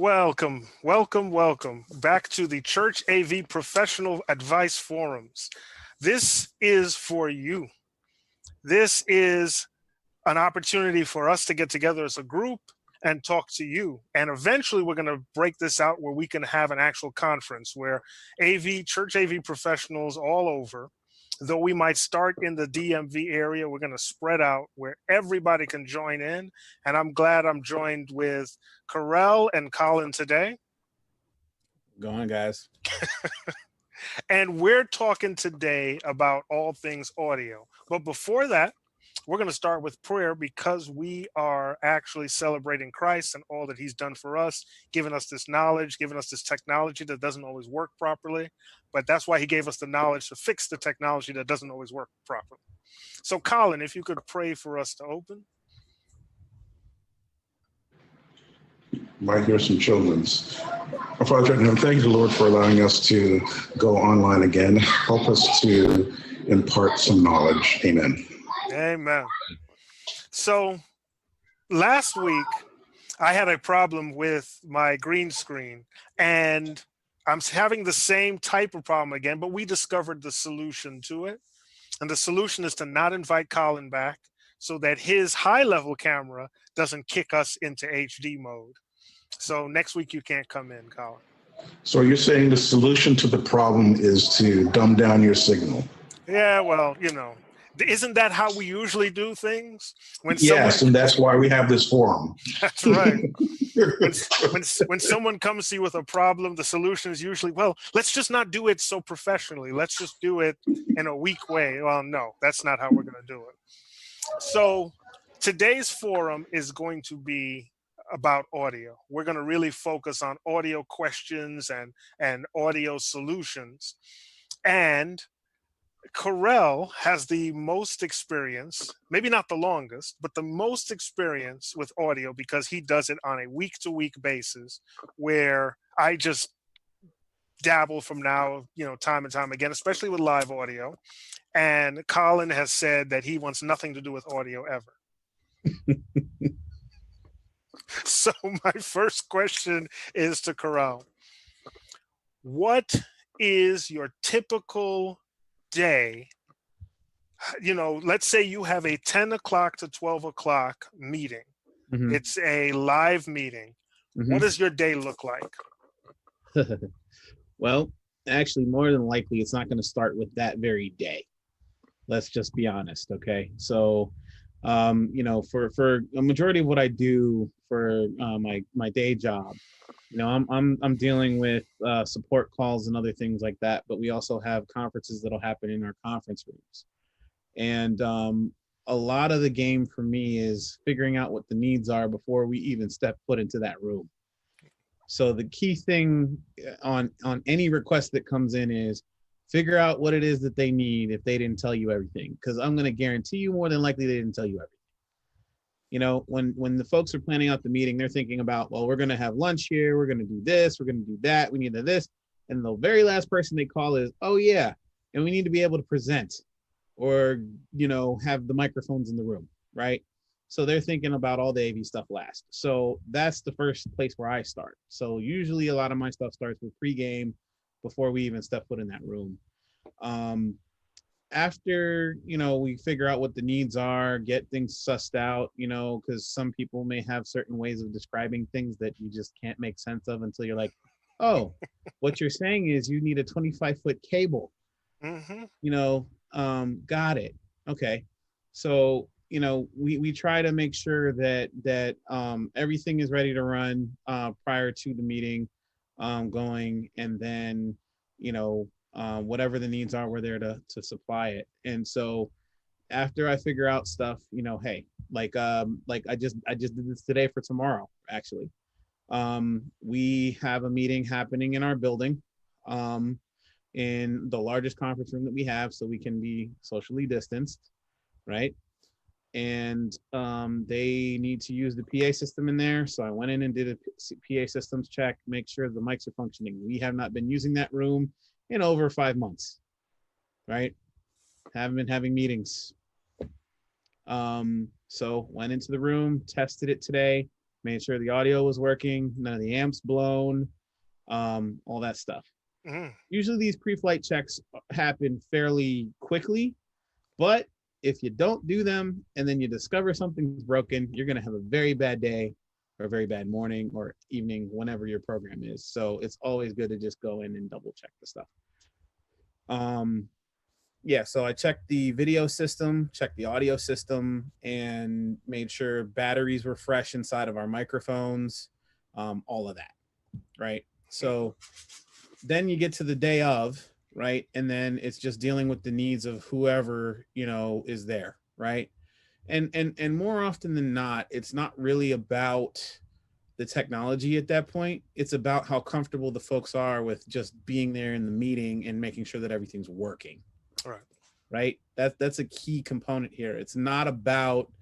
Welcome, welcome, welcome back to the Church AV Professional Advice Forums. This is for you. This is an opportunity for us to get together as a group and talk to you. And eventually we're going to break this out where we can have an actual conference where church AV professionals all over, though we might start in the DMV area, we're going to spread out where everybody can join in. And I'm glad I'm joined with Carell and Colin today. Go on, guys. And we're talking today about all things audio. But before that, we're going to start with prayer because we are actually celebrating Christ and all that he's done for us, giving us this knowledge, giving us this technology that doesn't always work properly. But that's why he gave us the knowledge to fix the technology that doesn't always work properly. So, Colin, if you could pray for us to open. Might hear some children's. Our Father in heaven, thank you, Lord, for allowing us to go online again. Help us to impart some knowledge. Amen. Amen. So last week, I had a problem with my green screen, and I'm having the same type of problem again, but we discovered the solution to it. And the solution is to not invite Colin back so that his high-level camera doesn't kick us into HD mode. So next week you can't come in, Colin. So you're saying the solution to the problem is to dumb down your signal? Yeah, well, isn't that how we usually do things? Yes, and that's why we have this forum. That's right. when someone comes to you with a problem, the solution is usually, well, let's just not do it so professionally. Let's just do it in a weak way. Well, no, that's not how we're going to do it. So today's forum is going to be about audio. We're going to really focus on audio questions and audio solutions. And Carell has the most experience, maybe not the longest, but the most experience with audio because he does it on a week-to-week basis where I just dabble from now, time and time again, especially with live audio. And Colin has said that he wants nothing to do with audio ever. So my first question is to Carell. What is your typical day? Let's say you have a 10 o'clock to 12 o'clock meeting. Mm-hmm. It's a live meeting. Mm-hmm. What does your day look like? Well, actually, more than likely, it's not going to start with that very day. Let's just be honest, okay? So, for a majority of what I do for my day job, I'm dealing with support calls and other things like that, but we also have conferences that'll happen in our conference rooms. And a lot of the game for me is figuring out what the needs are before we even step foot into that room. So the key thing on any request that comes in is figure out what it is that they need if they didn't tell you everything, because I'm going to guarantee you more than likely they didn't tell you everything. When the folks are planning out the meeting, they're thinking about, well, we're going to have lunch here, we're going to do this, we're going to do that, we need to this. And the very last person they call is, oh yeah, and we need to be able to present or, have the microphones in the room, right? So they're thinking about all the AV stuff last. So that's the first place where I start. So usually a lot of my stuff starts with pregame before we even step foot in that room. After, we figure out what the needs are, get things sussed out, because some people may have certain ways of describing things that you just can't make sense of until you're like, oh, what you're saying is you need a 25-foot cable. Mm-hmm. Got it. Okay. So, we try to make sure that everything is ready to run prior to the meeting going, and then, whatever the needs are, we're there to supply it. And so after I figure out stuff, hey, like I just did this today for tomorrow, actually. We have a meeting happening in our building in the largest conference room that we have, so we can be socially distanced, right? And they need to use the PA system in there. So I went in and did a PA systems check, make sure the mics are functioning. We have not been using that room in over 5 months, right? Haven't been having meetings. So went into the room, tested it today, made sure the audio was working, none of the amps blown, all that stuff. Mhm. Usually these pre-flight checks happen fairly quickly, but if you don't do them and then you discover something's broken, you're going to have a very bad day or a very bad morning or evening, whenever your program is. So it's always good to just go in and double check the stuff. Yeah, so I checked the video system, checked the audio system, and made sure batteries were fresh inside of our microphones, all of that, right? So then you get to the day of, right? And then it's just dealing with the needs of whoever, you know, is there, right? And more often than not, it's not really about the technology at that point. It's about how comfortable the folks are with just being there in the meeting and making sure that everything's working. All right. Right? That's a key component here. It's not about,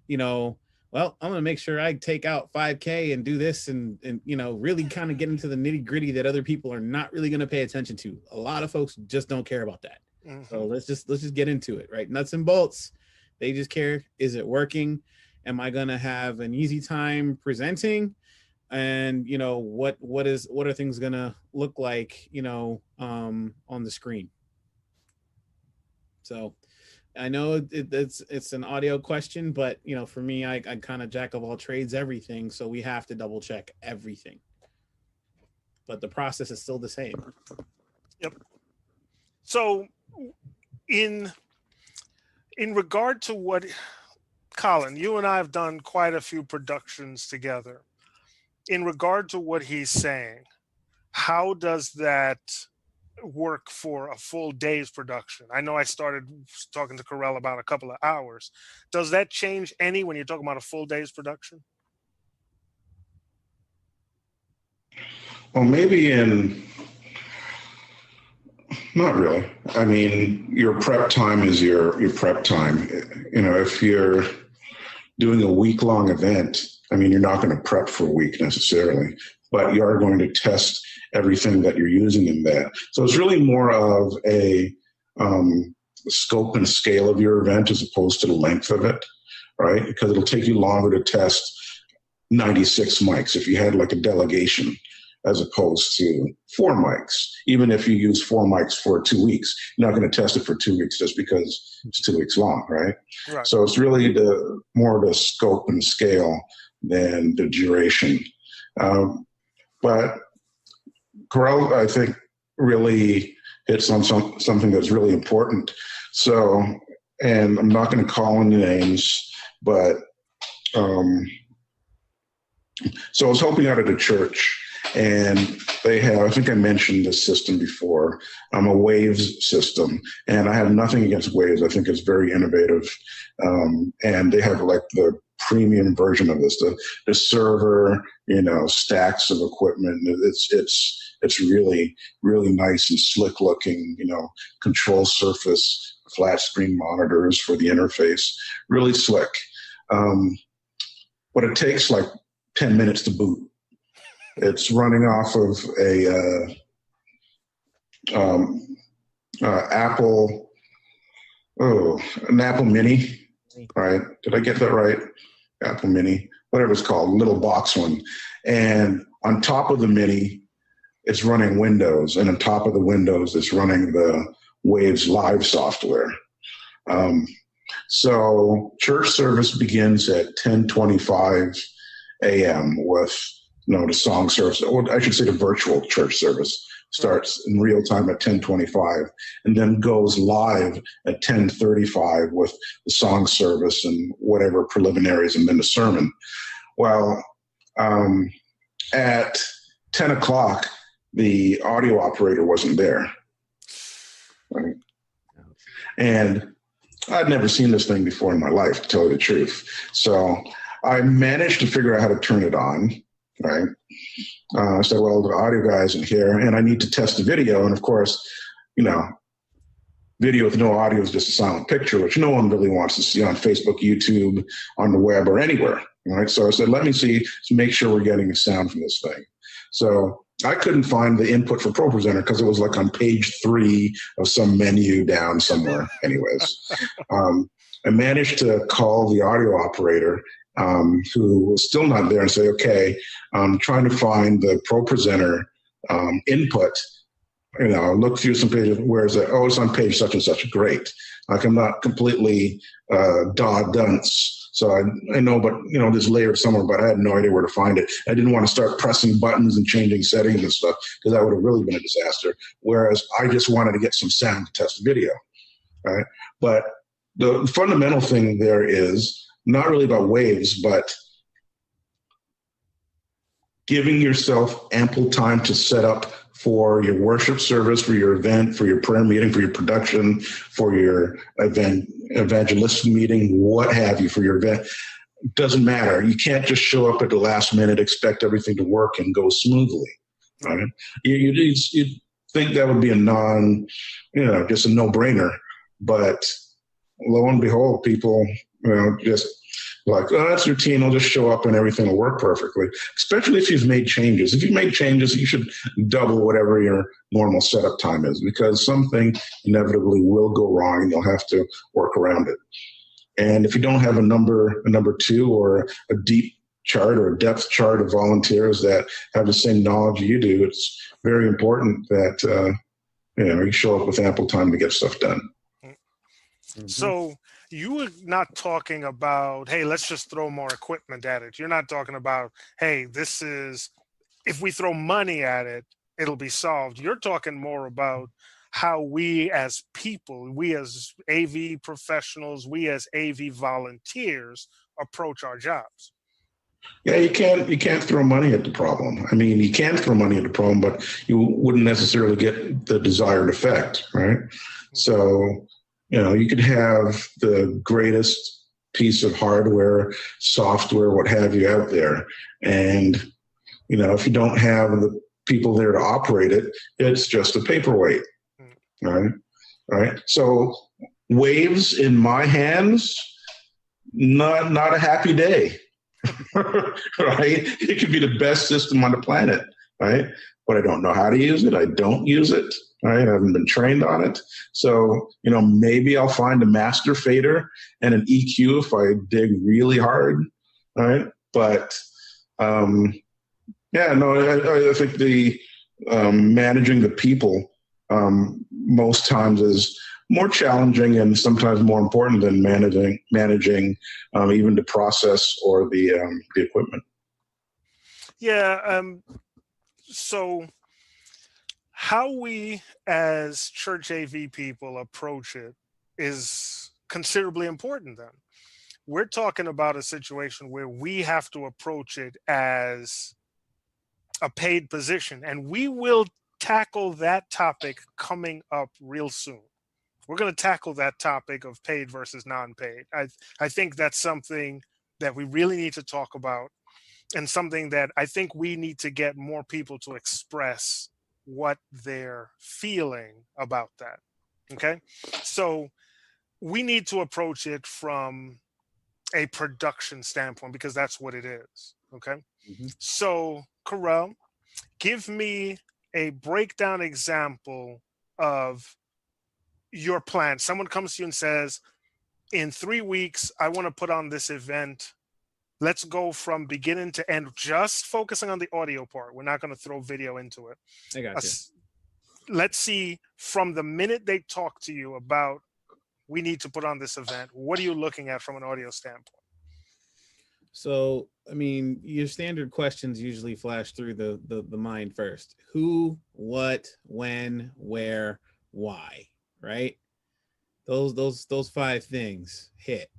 you know, well, I'm going to make sure I take out 5K and do this and you know, really kind of get into the nitty gritty that other people are not really going to pay attention to. A lot of folks just don't care about that. Mhm. So let's just get into it, right? Nuts and bolts. They just care, is it working? Am I going to have an easy time presenting? And, you know, what are things going to look like, you know, on the screen? So I know it's an audio question, but, you know, for me, I kind of jack of all trades, everything. So we have to double check everything. But the process is still the same. Yep. So in regard to what, Colin, you and I have done quite a few productions together. In regard to what he's saying, how does that work for a full day's production? I know I started talking to Carell about a couple of hours. Does that change any when you're talking about a full day's production? Well, maybe not really. I mean, your prep time is your prep time. You know, if you're doing a week-long event, I mean, you're not going to prep for a week necessarily, but you are going to test everything that you're using in that. So it's really more of a scope and scale of your event as opposed to the length of it, right? Because it'll take you longer to test 96 mics if you had like a delegation as opposed to 4 mics. Even if you use 4 mics for 2 weeks, you're not going to test it for 2 weeks just because it's 2 weeks long, right? Right. So it's really more the scope and scale than the duration. But Carell, I think, really hits on something that's really important. So, and I'm not going to call any names, but so I was helping out at a church, and they have, I think I mentioned this system before, a Waves system, and I have nothing against Waves. I think it's very innovative, and they have like the premium version of this, the server, you know, stacks of equipment. It's really, really nice and slick looking, you know, control surface, flat screen monitors for the interface, really slick. But it takes like 10 minutes to boot. It's running off of an Apple Mini, right? Did I get that right? Apple Mini, whatever it's called, little box one. And on top of the Mini, it's running Windows, and on top of the Windows, it's running the Waves Live software. So church service begins at 10:25 a.m. with, you know, the song service, or I should say the virtual church service starts in real time at 10:25 and then goes live at 10:35 with the song service and whatever preliminaries and then the sermon. Well, at 10 o'clock, the audio operator wasn't there. Right? And I'd never seen this thing before in my life, to tell you the truth. So I managed to figure out how to turn it on, right? I said, well, the audio guy isn't here, and I need to test the video. And of course, you know, video with no audio is just a silent picture, which no one really wants to see on Facebook, YouTube, on the web, or anywhere, right? So I said, let me see, to make sure we're getting the sound from this thing. So I couldn't find the input for ProPresenter because it was like on page 3 of some menu down somewhere. Anyways, I managed to call the audio operator, who was still not there, and say, okay, I'm trying to find the pro presenter input. Look through some pages. Where is it? Oh, it's on page such and such. Great. Like, I'm not completely dunce. So I know, but there's layered somewhere, but I had no idea where to find it. I didn't want to start pressing buttons and changing settings and stuff, because that would have really been a disaster. Whereas I just wanted to get some sound to test video. Right. But the fundamental thing there is not really about waves, but giving yourself ample time to set up for your worship service, for your event, for your prayer meeting, for your production, for your evangelistic meeting, what have you, for your event. Doesn't matter. You can't just show up at the last minute, expect everything to work and go smoothly. Right? You think that would be just a no-brainer. But lo and behold, people, just like, oh, that's routine. I'll just show up and everything will work perfectly. Especially if you've made changes. If you've made changes, you should double whatever your normal setup time is, because something inevitably will go wrong and you'll have to work around it. And if you don't have a number two or a deep chart or a depth chart of volunteers that have the same knowledge you do, it's very important that you show up with ample time to get stuff done. Mm-hmm. So you were not talking about, hey, let's just throw more equipment at it. You're not talking about, hey, if we throw money at it, it'll be solved. You're talking more about how we as people, we as AV professionals, we as AV volunteers approach our jobs. Yeah, you can't throw money at the problem. I mean, you can throw money at the problem, but you wouldn't necessarily get the desired effect, right? So, you could have the greatest piece of hardware, software, what have you out there. And, if you don't have the people there to operate it, it's just a paperweight, right? Right. So waves in my hands, not a happy day, right? It could be the best system on the planet, right? But I don't know how to use it. I don't use it. Right? I haven't been trained on it. So, maybe I'll find a master fader and an EQ if I dig really hard. Right? But, I think the managing the people most times is more challenging and sometimes more important than managing even the process or the equipment. Yeah. So how we as church AV people approach it is considerably important then. We're talking about a situation where we have to approach it as a paid position, and we will tackle that topic coming up real soon. We're going to tackle that topic of paid versus non-paid. I think that's something that we really need to talk about, and something that I think we need to get more people to express what they're feeling about that. Okay. So we need to approach it from a production standpoint, because that's what it is. Okay. Mm-hmm. So, Carell, give me a breakdown example of your plan. Someone comes to you and says, in 3 weeks, I want to put on this event. Let's go from beginning to end, just focusing on the audio part. We're not going to throw video into it. I got you. Let's see, from the minute they talk to you about, we need to put on this event, what are you looking at from an audio standpoint? So, I mean, your standard questions usually flash through the mind first. Who, what, when, where, why, right? Those 5 things hit.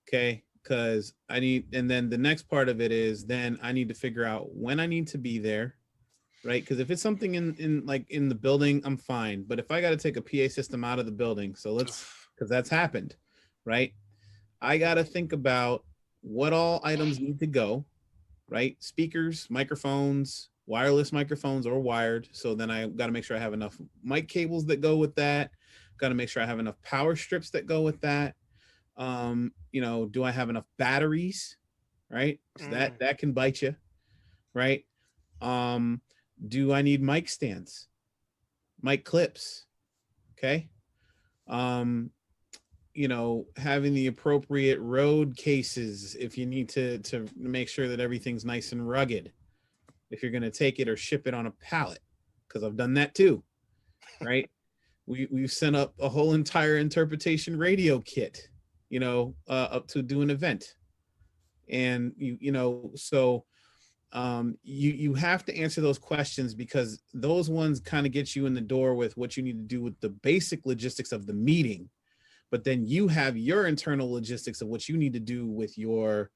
Okay. Because and then the next part of it is, then I need to figure out when I need to be there, right? Because if it's something in the building, I'm fine. But if I got to take a PA system out of the building, because that's happened, right? I got to think about what all items need to go, right? Speakers, microphones, wireless microphones or wired. So then I got to make sure I have enough mic cables that go with that. Got to make sure I have enough power strips that go with that. Do I have enough batteries, right? So that can bite you, right? Do I need mic stands, mic clips? Okay. having the appropriate road cases if you need to make sure that everything's nice and rugged, if you're going to take it or ship it on a pallet, because I've done that too, right? We've sent up a whole entire interpretation radio kit, up to do an event. And so you have to answer those questions, because those ones kind of get you in the door with what you need to do with the basic logistics of the meeting. But then you have your internal logistics of what you need to do with your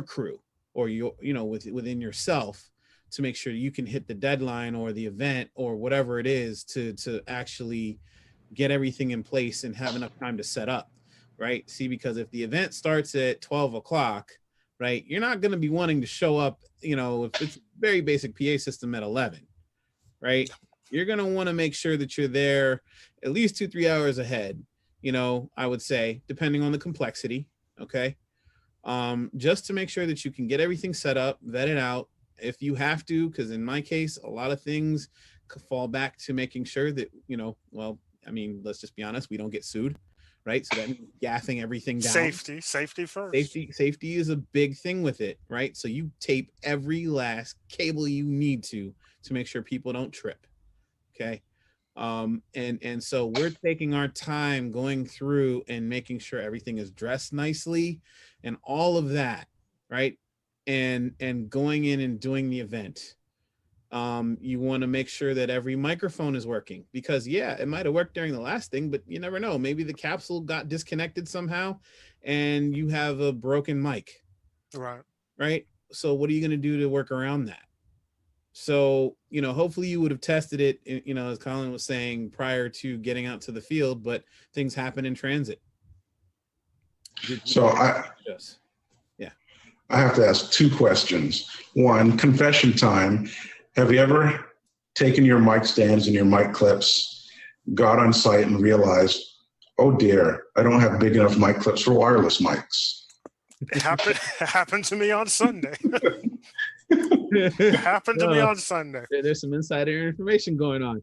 crew, or within yourself, to make sure you can hit the deadline or the event or whatever it is to actually get everything in place and have enough time to set up, right? See, because if the event starts at 12 o'clock, right, you're not going to be wanting to show up, if it's very basic PA system at 11, right? You're going to want to make sure that you're there at least 2-3 hours ahead, I would say, depending on the complexity. Okay. Just to make sure that you can get everything set up, vet it out if you have to, because in my case, a lot of things fall back to making sure that, let's just be honest, we don't get sued, right? So that means gaffing everything down. Safety first. Safety is a big thing with it, right? So you tape every last cable you need to make sure people don't trip. Okay. And so we're taking our time going through and making sure everything is dressed nicely and all of that, right? And going in and doing the event. You want to make sure that every microphone is working, because it might have worked during the last thing, but you never know. Maybe the capsule got disconnected somehow and you have a broken mic. Right. So what are you going to do to work around that? So, hopefully you would have tested it, as Colin was saying, prior to getting out to the field, but things happen in transit. I have to ask 2 questions. One, confession time. Have you ever taken your mic stands and your mic clips, got on site and realized, oh dear, I don't have big enough mic clips for wireless mics? It happened to me on Sunday. It happened to me on Sunday. There's some insider information going on.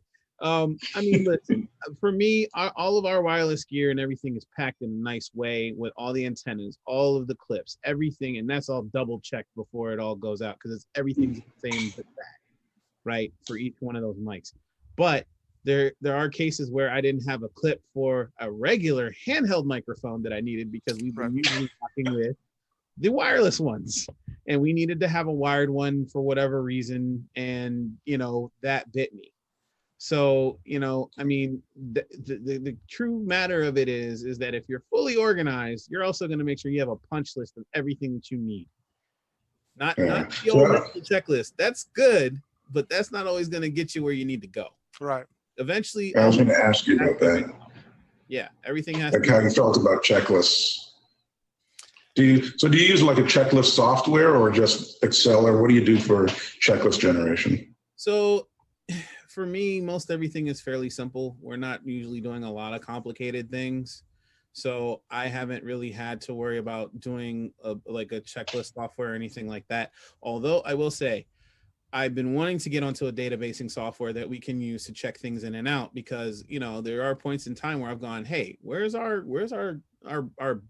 Listen, for me, all of our wireless gear and everything is packed in a nice way with all the antennas, all of the clips, everything, and that's all double checked before it all goes out, because everything's the same but that, right, for each one of those mics. But there are cases where I didn't have a clip for a regular handheld microphone that I needed, because we've been usually talking with the wireless ones, and we needed to have a wired one for whatever reason, and that bit me. So, the true matter of it is that if you're fully organized, you're also going to make sure you have a punch list of everything that you need. Not the old checklist. That's good, but that's not always going to get you where you need to go. Right. Eventually. I was going to ask you about that. Yeah, everything has to be. How you felt about checklists. Do you use like a checklist software or just Excel, or what do you do for checklist generation? So for me, most everything is fairly simple. We're not usually doing a lot of complicated things. So I haven't really had to worry about doing a checklist software or anything like that. Although I will say, I've been wanting to get onto a databasing software that we can use to check things in and out, because there are points in time where I've gone, hey, where's our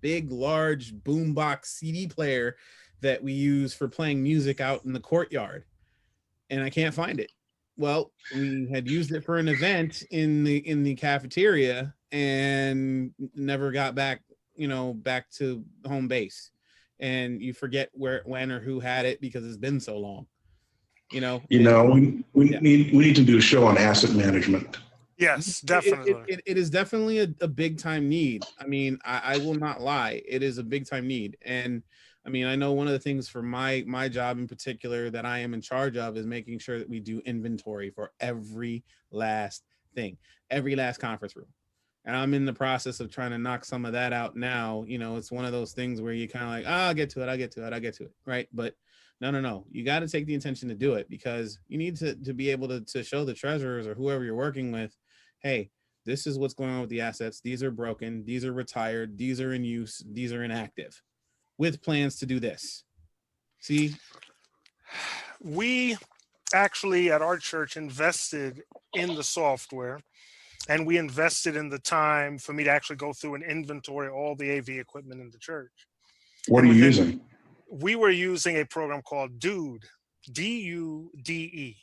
big, large boombox CD player that we use for playing music out in the courtyard? And I can't find it. Well, we had used it for an event in the cafeteria and never got back to home base. And you forget where, when, or who had it because it's been so long. We need to do a show on asset management. Yes, definitely. It is definitely a big time need. I will not lie. It is a big time need. And I know one of the things for my job in particular that I am in charge of is making sure that we do inventory for every last thing, every last conference room. And I'm in the process of trying to knock some of that out now. It's one of those things where you kind of like, I'll get to it. Right. But no. You got to take the intention to do it, because you need to be able to show the treasurers or whoever you're working with, hey, this is what's going on with the assets. These are broken. These are retired. These are in use. These are inactive, with plans to do this. See? We actually at our church invested in the software, And we invested in the time for me to actually go through and inventory all the AV equipment in the church. What And are you within- using? We were using a program called Dude, Dude.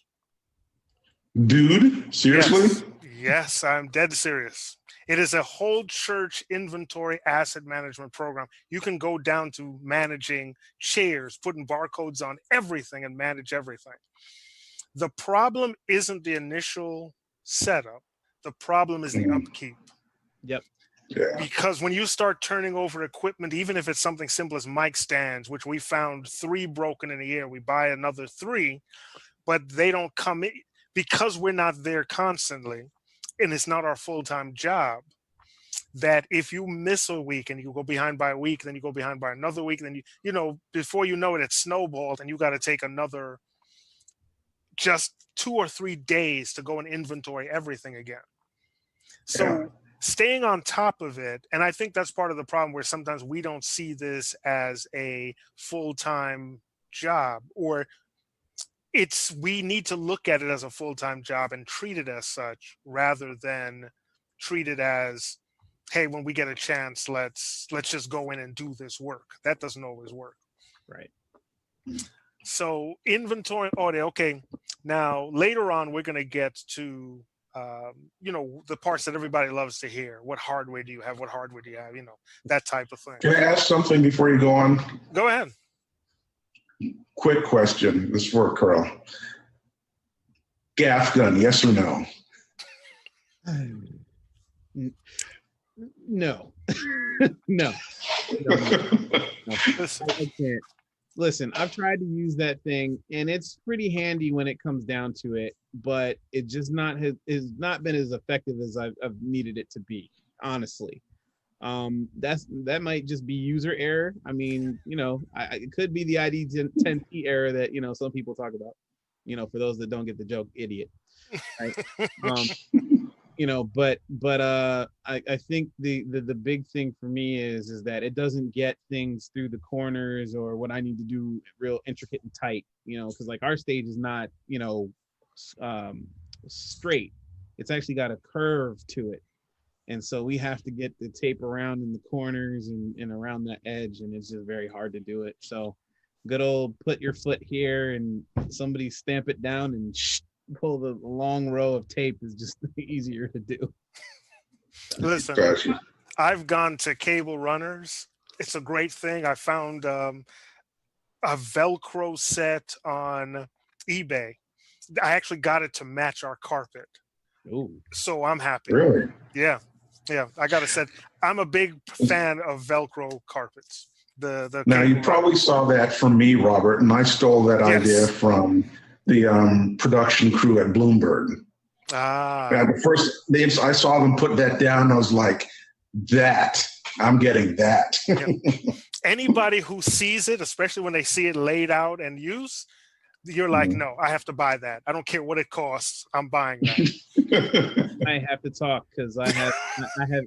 Dude, seriously? Yes, I'm dead serious. It is a whole church inventory asset management program. You can go down to managing chairs, putting barcodes on everything, and manage everything. The problem isn't the initial setup. The problem is the upkeep. Yep. Yeah. Because when you start turning over equipment, even if it's something simple as mic stands, which we found 3 broken in a year, we buy another 3, but they don't come in because we're not there constantly, and it's not our full-time job. That if you miss a week and you go behind by a week, then you go behind by another week, then you know, before you know it, it's snowballed, and you got to take another just 2 or 3 days to go and inventory everything again. So staying on top of it, and I think that's part of the problem where sometimes we don't see this as a full-time job, or we need to look at it as a full-time job and treat it as such rather than treat it as, hey, when we get a chance, let's just go in and do this work. That doesn't always work. Right. So inventory audio. Okay. Now later on, we're going to get to, the parts that everybody loves to hear. What hardware do you have? What hardware do you have? That type of thing. Can I ask something before you go on? Go ahead. Quick question. This is for Carl. Gaff gun, yes or no? No. No. I can't. Listen, I've tried to use that thing, and it's pretty handy when it comes down to it, but it just has not been as effective as I've needed it to be, honestly. That might just be user error. I mean, it could be the ID10T error that some people talk about. For those that don't get the joke, idiot. Right? But I think the big thing for me is that it doesn't get things through the corners or what I need to do real intricate and tight, because like our stage is not, straight. It's actually got a curve to it. And so we have to get the tape around in the corners and around the edge, and it's just very hard to do it. So good old put your foot here and somebody stamp it down and pull the long row of tape is just easier to do. Listen, Gotcha. I've gone to cable runners. It's a great thing. I found a Velcro set on eBay. I actually got it to match our carpet. Ooh. So I'm happy. Really? Yeah. I got a set. I'm a big fan of Velcro carpets. Now you probably saw that from me, Robert, and I stole that idea from the production crew at Bloomberg. I saw them put that down. I was like, I'm getting that. Anybody who sees it, especially when they see it laid out and used, you're like, no, I have to buy that. I don't care what it costs. I'm buying that. I have to talk because I have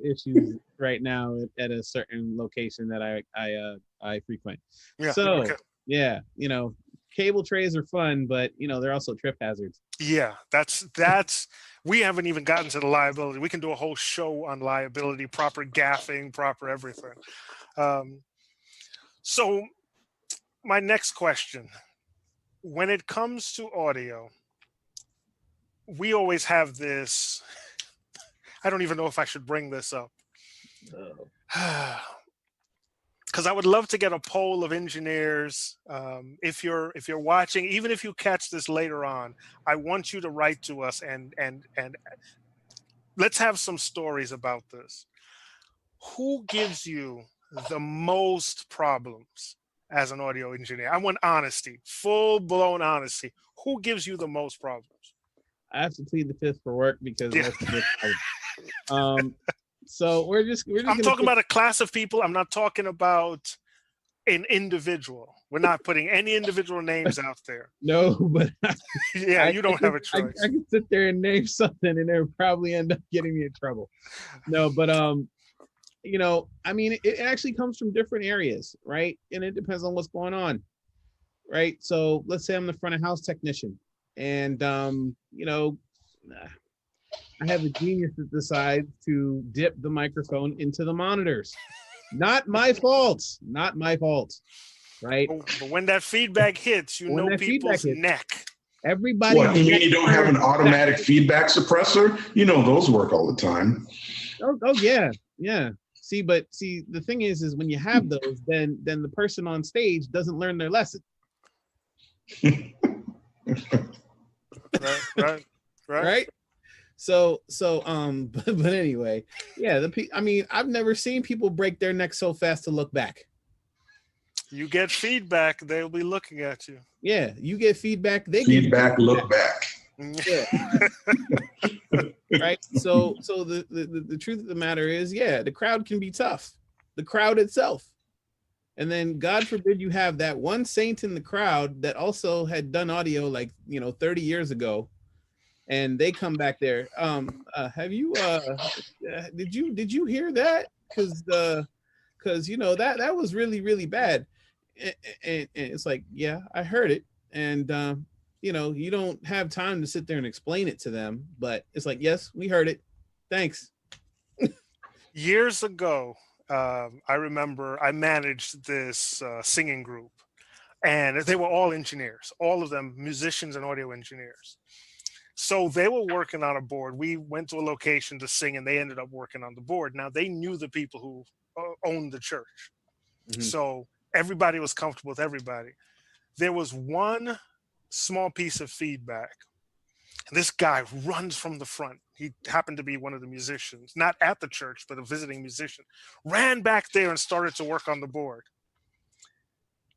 issues right now at a certain location that I frequent. Yeah. So okay. Yeah, cable trays are fun, but they're also trip hazards. Yeah, that's we haven't even gotten to the liability. We can do a whole show on liability, proper gaffing, proper everything. So my next question, when it comes to audio, we always have this, I don't even know if I should bring this up. Because I would love to get a poll of engineers. If you're watching, even if you catch this later on, I want you to write to us and let's have some stories about this. Who gives you the most problems as an audio engineer? I want honesty, full-blown honesty. Who gives you the most problems? I have to plead the fifth for work because so we're just I'm talking about a class of people. I'm not talking about an individual. We're not putting any individual names out there. No, but you don't have a choice. I can sit there and name something and it'll probably end up getting me in trouble. No, but I mean, it actually comes from different areas, right? And it depends on what's going on, right? So let's say I'm the front of house technician, and I have a genius that decides to dip the microphone into the monitors. Not my fault. Not my fault. Right? But when that feedback hits, you When know that feedback people's hits, neck. everybody. What, you mean you don't have an automatic feedback suppressor? You know those work all the time. Oh yeah, yeah. See, the thing is when you have those, then the person on stage doesn't learn their lesson. Right. Right. So but anyway, yeah. I mean, I've never seen people break their neck so fast to look back. You get feedback, they'll be looking at you. Yeah, you get feedback. They feedback, look back. Yeah. Right. So the truth of the matter is, yeah, the crowd can be tough. The crowd itself. And then God forbid you have that one saint in the crowd that also had done audio like 30 years ago, and they come back there. Have you did you hear that? Because that was really, really bad. And it's like, yeah, I heard it. And you don't have time to sit there and explain it to them, but it's like, yes, we heard it. Thanks. Years ago, I remember I managed this singing group, and they were all engineers, all of them musicians and audio engineers. So they were working on a board. We went to a location to sing, and they ended up working on the board. Now, they knew the people who owned the church. Mm-hmm. So everybody was comfortable with everybody. There was one small piece of feedback. And this guy runs from the front. He happened to be one of the musicians, not at the church, but a visiting musician, ran back there and started to work on the board.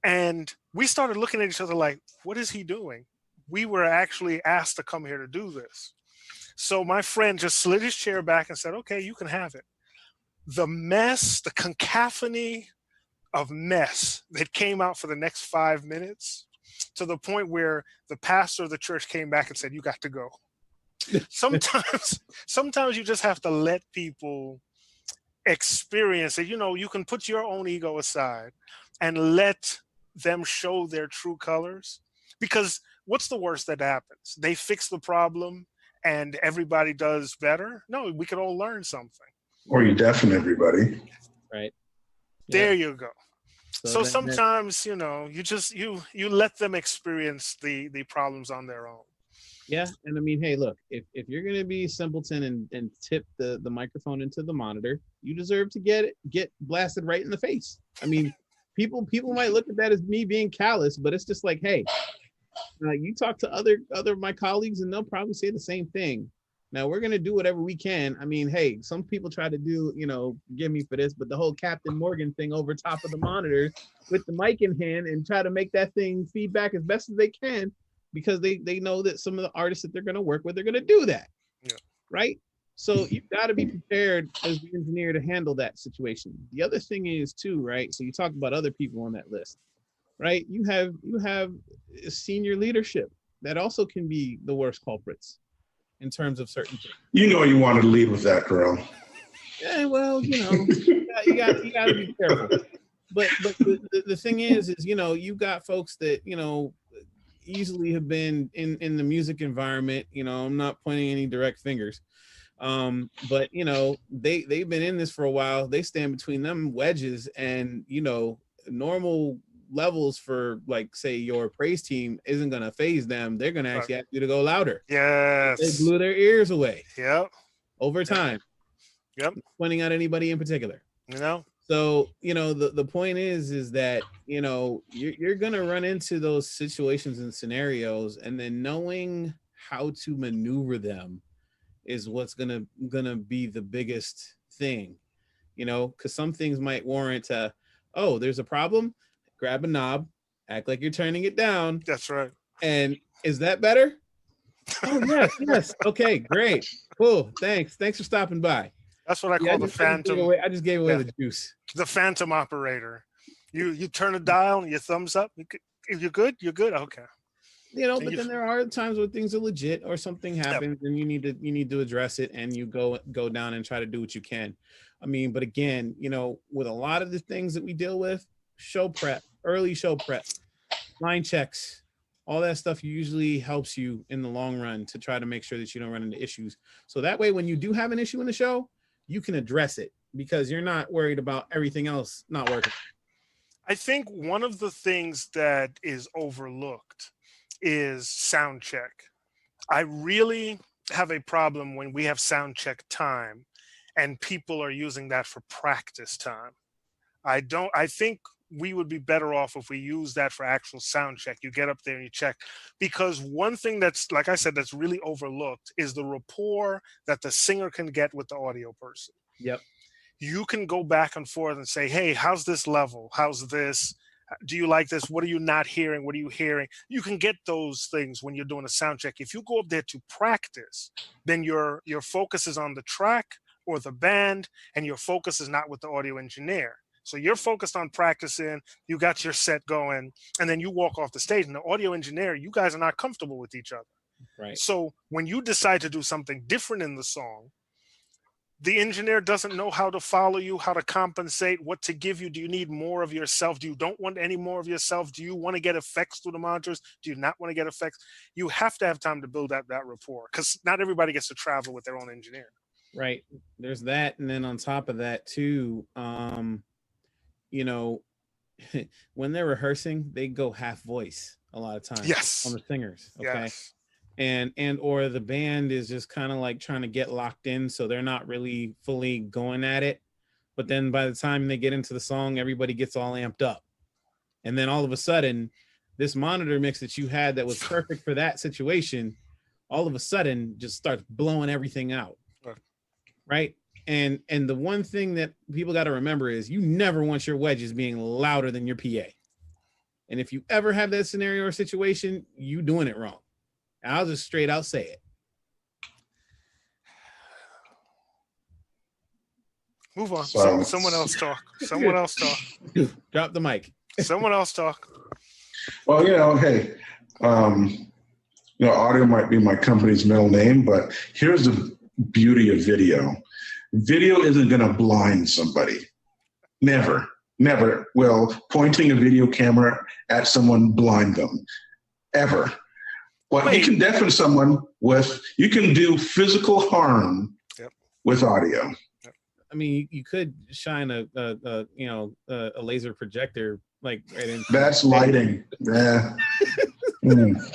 And we started looking at each other like, what is he doing? We were actually asked to come here to do this. So my friend just slid his chair back and said, okay, you can have it. The mess, the cacophony of mess that came out for the next 5 minutes, to the point where the pastor of the church came back and said, you got to go. Sometimes you just have to let people experience it. You can put your own ego aside and let them show their true colors. Because what's the worst that happens? They fix the problem and everybody does better? No, we could all learn something. Or you deafen everybody. Right. There you go. So then, sometimes, you let them experience the problems on their own. Yeah. And I mean, hey, look, if you're going to be simpleton and tip the microphone into the monitor, you deserve to get blasted right in the face. I mean, people might look at that as me being callous, but it's just like, hey, you talk to other of my colleagues and they'll probably say the same thing. Now we're going to do whatever we can. I mean, hey, some people try to do, give me for this, but the whole Captain Morgan thing over top of the monitors with the mic in hand and try to make that thing feedback as best as they can, because they know that some of the artists that they're going to work with, they're going to do that. Yeah. Right. So you've got to be prepared as the engineer to handle that situation. The other thing is too, right? So you talk about other people on that list, right? You have senior leadership that also can be the worst culprits in terms of certain things. You wanted to lead with that, girl. Yeah, well, you got to be careful. But the thing is you got folks that easily have been in the music environment. I'm not pointing any direct fingers, but they've been in this for a while. They stand between them wedges, and normal levels for, like, say, your praise team isn't going to phase them. They're going to actually ask you to go louder. Yes. They blew their ears away. Yep. Over time. Yep. Pointing out anybody in particular. So, the point is that, you're going to run into those situations and scenarios, and then knowing how to maneuver them is what's going to be the biggest thing, because some things might warrant there's a problem. Grab a knob, act like you're turning it down. That's right. And is that better? Oh, yes. Okay, great. Cool. Thanks for stopping by. That's what I call the phantom. I just gave away the juice. The phantom operator. You turn a dial and your thumbs up. You're good? You're good? Okay. But then there are times where things are legit or something happens and you need to address it, and you go down and try to do what you can. I mean, but again, with a lot of the things that we deal with, show prep, early show prep, line checks, all that stuff usually helps you in the long run to try to make sure that you don't run into issues. So that way, when you do have an issue in the show, you can address it because you're not worried about everything else not working. I think one of the things that is overlooked is sound check. I really have a problem when we have sound check time and people are using that for practice time. I think we would be better off if we use that for actual sound check. You get up there and you check, because one thing that's, like I said, that's really overlooked is the rapport that the singer can get with the audio person. Yep. You can go back and forth and say, hey, how's this level? How's this? Do you like this? What are you not hearing? What are you hearing? You can get those things when you're doing a sound check. If you go up there to practice, then your focus is on the track or the band, and your focus is not with the audio engineer. So you're focused on practicing, you got your set going, and then you walk off the stage, and the audio engineer, you guys are not comfortable with each other. Right. So when you decide to do something different in the song, the engineer doesn't know how to follow you, how to compensate, what to give you. Do you need more of yourself? Do you don't want any more of yourself? Do you want to get effects through the monitors? Do you not want to get effects? You have to have time to build up that rapport, because not everybody gets to travel with their own engineer. Right. There's that. And then on top of that too, you know, when they're rehearsing, they go half voice a lot of times. Yes. On the singers. Okay. Yes. And or the band is just kind of like trying to get locked in, so they're not really fully going at it. But then by the time they get into the song, everybody gets all amped up. And then all of a sudden, this monitor mix that you had that was perfect for that situation, all of a sudden just starts blowing everything out. Right? And the one thing that people got to remember is you never want your wedges being louder than your PA. And if you ever have that scenario or situation, you doing it wrong. I'll just straight out say it. Move on. Someone else talk. Someone else talk. Drop the mic. Someone else talk. Well, hey, audio might be my company's middle name, but here's the beauty of video. Video isn't going to blind somebody. Never will pointing a video camera at someone blind them. Ever. But you can deafen someone you can do physical harm with audio. I mean, you could shine a laser projector like right in. That's lighting. Yeah. Well,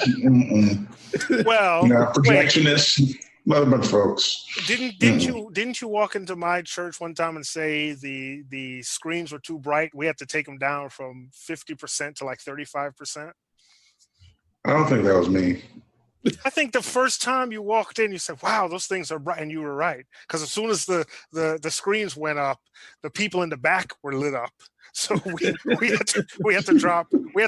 projectionists, but folks. Didn't you walk into my church one time and say the screens were too bright? We had to take them down from 50% to like 35%. I don't think that was me. I think the first time you walked in, you said, wow, those things are bright. And you were right. Because as soon as the screens went up, the people in the back were lit up. So we had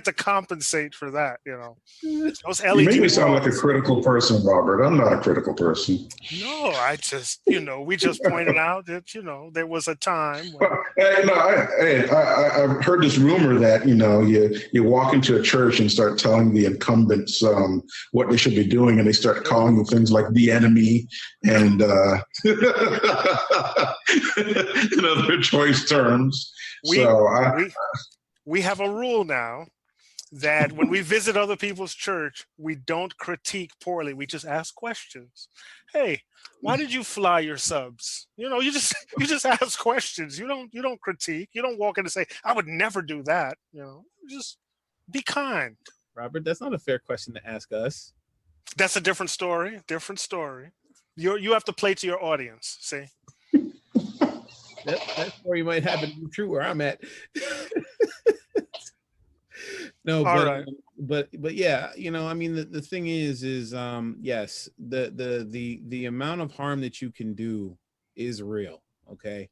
to compensate for that, Those LED. You make me sound like a critical person, Robert. I'm not a critical person. No, I just, we just pointed out that, there was a time when... I've heard this rumor that, you walk into a church and start telling the incumbents what they should be doing, and they start calling you things like the enemy and other choice terms. We have a rule now that when we visit other people's church, we don't critique poorly. We just ask questions. Hey, why did you fly your subs? You just ask questions. You don't critique. You don't walk in and say, I would never do that. Just be kind. Robert, that's not a fair question to ask us. That's a different story. Different story. You have to play to your audience. See. That story might happen to be true where I'm at. No, but yeah, I mean, the thing is yes, the amount of harm that you can do is real. Okay.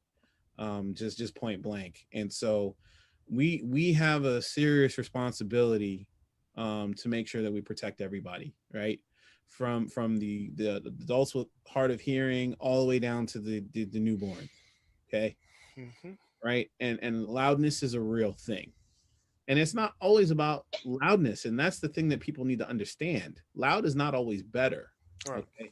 Just point blank. And so we have a serious responsibility to make sure that we protect everybody, right? From the adults with hard of hearing all the way down to the newborn. Okay. Mm-hmm. Right. And loudness is a real thing. And it's not always about loudness. And that's the thing that people need to understand. Loud is not always better. Right. Okay.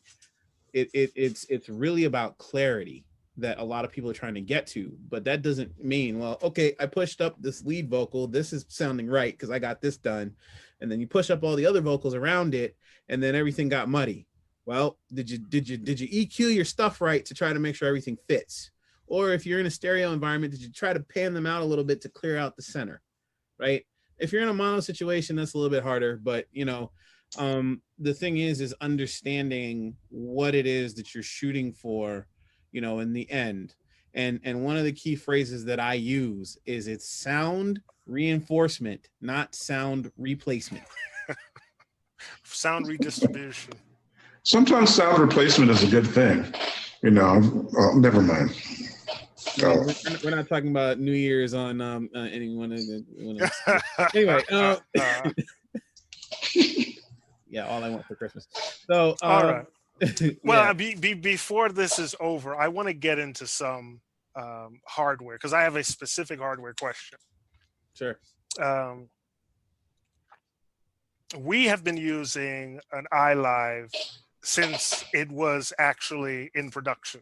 It's really about clarity that a lot of people are trying to get to. But that doesn't mean, well, okay, I pushed up this lead vocal. This is sounding right because I got this done. and then you push up all the other vocals around it, and then everything got muddy. Well, did you EQ your stuff right to try to make sure everything fits? Or if you're in a stereo environment, did you try to pan them out a little bit to clear out the center, right? If you're in a mono situation, that's a little bit harder, but the thing is understanding what it is that you're shooting for, in the end. And one of the key phrases that I use is it's sound reinforcement, not sound replacement. Sound redistribution. Sometimes sound replacement is a good thing. Never mind. We're not talking about New Year's on anyone. Anyway, yeah, all I want for Christmas. So, all right. Well, yeah. Before this is over, I want to get into some hardware because I have a specific hardware question. Sure. We have been using an iLive since it was actually in production.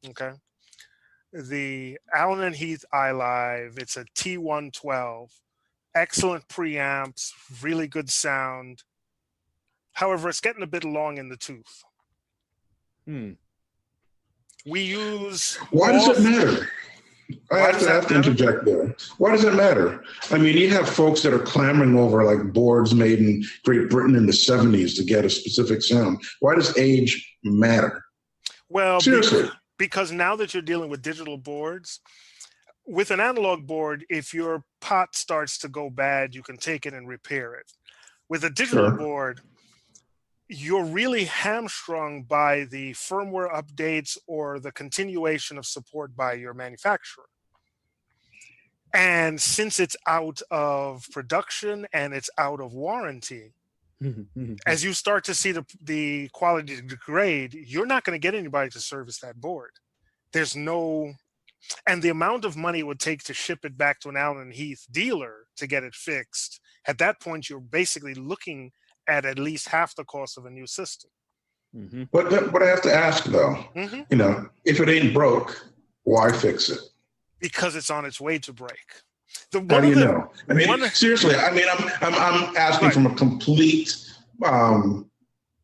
Okay. The Allen and Heath iLive, it's a T112, excellent preamps, really good sound. However, it's getting a bit long in the tooth. We use. Why does it matter? I have to interject there. Why does it matter? I mean, you have folks that are clamoring over like boards made in Great Britain in the 70s to get a specific sound. Why does age matter? Well, seriously. Because now that you're dealing with digital boards, with an analog board, if your pot starts to go bad, you can take it and repair it. With a digital board, you're really hamstrung by the firmware updates or the continuation of support by your manufacturer. And since it's out of production and it's out of warranty, as you start to see the quality degrade, you're not going to get anybody to service that board. There's no, and the amount of money it would take to ship it back to an Allen and Heath dealer to get it fixed, at that point, you're basically looking at least half the cost of a new system. But I have to ask though, if it ain't broke, why fix it? Because it's on its way to break. How do you know? I mean, seriously. I mean, I'm asking from a complete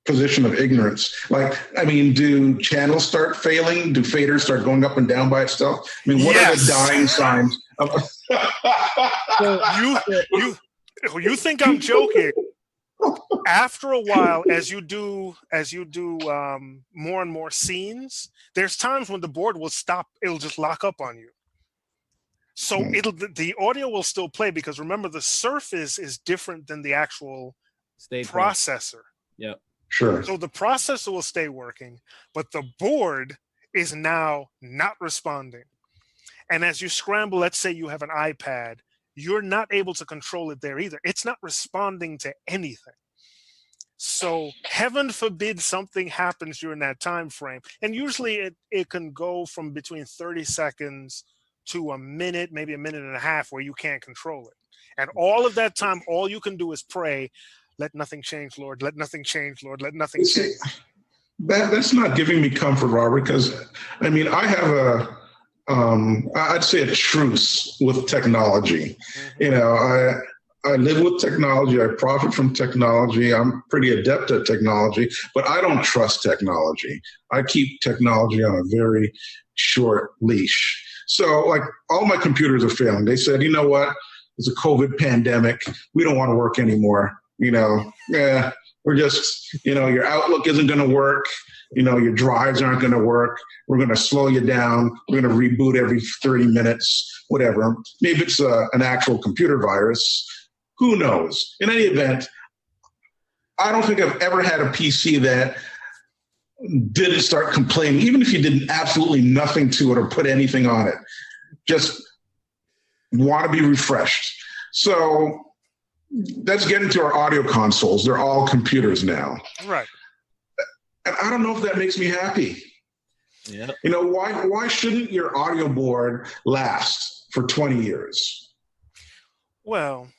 position of ignorance. Like, I mean, do channels start failing? Do faders start going up and down by itself? I mean, what are the dying signs? You think I'm joking? After a while, as you do more and more scenes, there's times when the board will stop. It'll just lock up on you. So the audio will still play because remember the surface is different than the actual processor. Yep. Sure. So the processor will stay working, but the board is now not responding. And as you scramble, let's say you have an iPad, you're not able to control it there either. It's not responding to anything. So heaven forbid something happens during that time frame. And usually it can go from between 30 seconds to a minute, maybe a minute and a half where you can't control it. And all of that time, all you can do is pray, let nothing change, Lord. Let nothing change, Lord. Let nothing change. That's not giving me comfort, Robert, because, I mean, I have I'd say a truce with technology. I live with technology. I profit from technology. I'm pretty adept at technology, but I don't trust technology. I keep technology on a very short leash. So like all my computers are failing. They said, you know what? It's a COVID pandemic. We don't want to work anymore. We're just, your Outlook isn't going to work. Your drives aren't going to work. We're going to slow you down. We're going to reboot every 30 minutes, whatever. Maybe it's an actual computer virus. Who knows? In any event, I don't think I've ever had a PC that didn't start complaining, even if you did absolutely nothing to it or put anything on it. Just want to be refreshed. So let's get into our audio consoles. They're all computers now. Right. And I don't know if that makes me happy. Yeah. Why shouldn't your audio board last for 20 years? Well,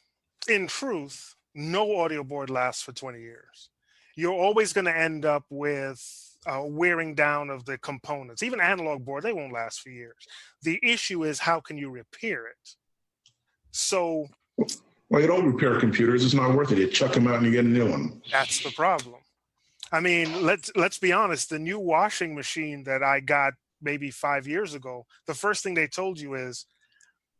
in truth, no audio board lasts for 20 years. You're always going to end up with wearing down of the components. Even analog board, they won't last for years. The issue is how can you repair it? So Well, you don't repair computers. It's not worth it. You chuck them out and you get a new one. That's the problem. I mean, let's be honest. The new washing machine that I got maybe 5 years ago, the first thing they told you is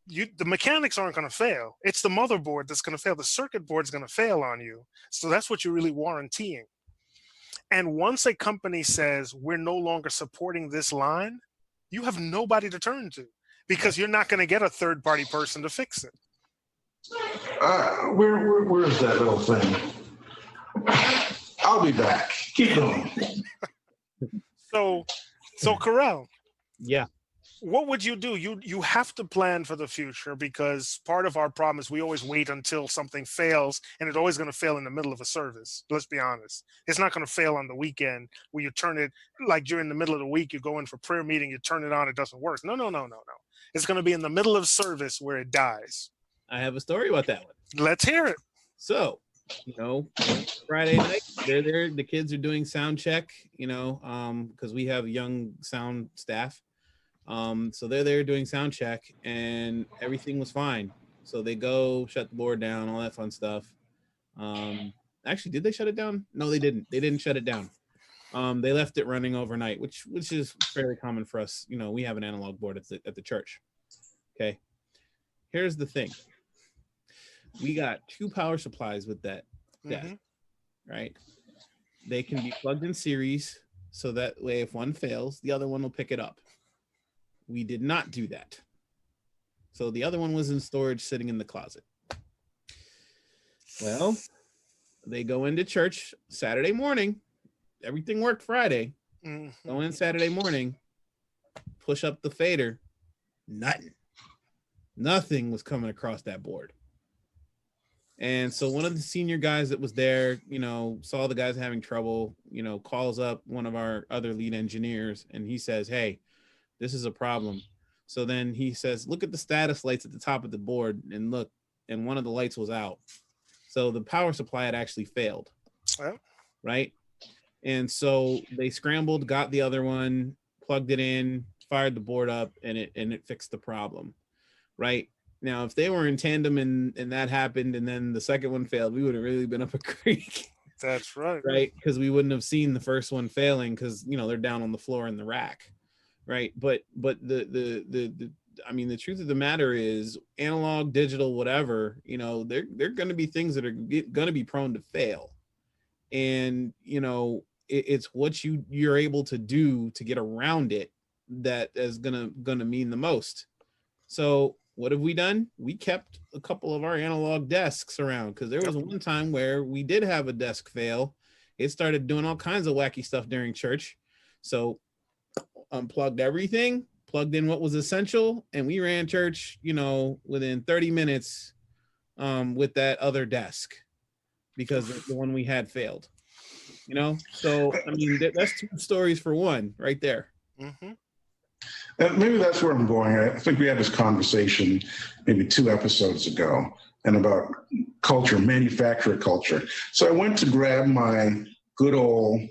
the mechanics aren't going to fail. It's the motherboard that's going to fail. The circuit board's going to fail on you. So that's what you're really warrantying. And once a company says we're no longer supporting this line, you have nobody to turn to because you're not going to get a third-party person to fix it. Where is that little thing? I'll be back. Keep going. So Carell. Yeah. What would you do? You have to plan for the future because part of our problem is we always wait until something fails, and it's always going to fail in the middle of a service. Let's be honest. It's not going to fail on the weekend where you turn it, like during the middle of the week, you go in for prayer meeting, you turn it on, it doesn't work. No. It's going to be in the middle of service where it dies. I have a story about that one. Let's hear it. So, Friday night, they're there. The kids are doing sound check, because we have young sound staff. So they're there doing sound check and everything was fine. So they go shut the board down, all that fun stuff. Actually, did they shut it down? No, they didn't. They didn't shut it down. They left it running overnight, which is fairly common for us. We have an analog board at the church. Okay. Here's the thing. We got 2 power supplies with that desk, right? They can be plugged in series, so that way if one fails, the other one will pick it up. We did not do that. So the other one was in storage sitting in the closet. Well, they go into church Saturday morning. Everything worked Friday. Go in Saturday morning, push up the fader. Nothing was coming across that board. And so one of the senior guys that was there, saw the guys having trouble, calls up one of our other lead engineers and he says, "Hey, this is a problem." So then he says, "Look at the status lights at the top of the board," and look, and one of the lights was out. So the power supply had actually failed. Oh. Right. And so they scrambled, got the other one, plugged it in, fired the board up, and it fixed the problem. Right. Now, if they were in tandem and that happened and then the second one failed, we would have really been up a creek. That's right. Right. Because we wouldn't have seen the first one failing because, they're down on the floor in the rack. Right. But the truth of the matter is analog, digital, whatever, they're going to be things that are going to be prone to fail. And, it's what you're able to do to get around it that is going to mean the most. So what have we done? We kept a couple of our analog desks around because there was one time where we did have a desk fail. It started doing all kinds of wacky stuff during church. So unplugged everything, plugged in what was essential, and we ran church, within 30 minutes with that other desk because the one we had failed. So that's 2 stories for one right there. Mm-hmm. And maybe that's where I'm going. I think we had this conversation maybe 2 episodes ago and about culture, manufacturer culture. So I went to grab my good old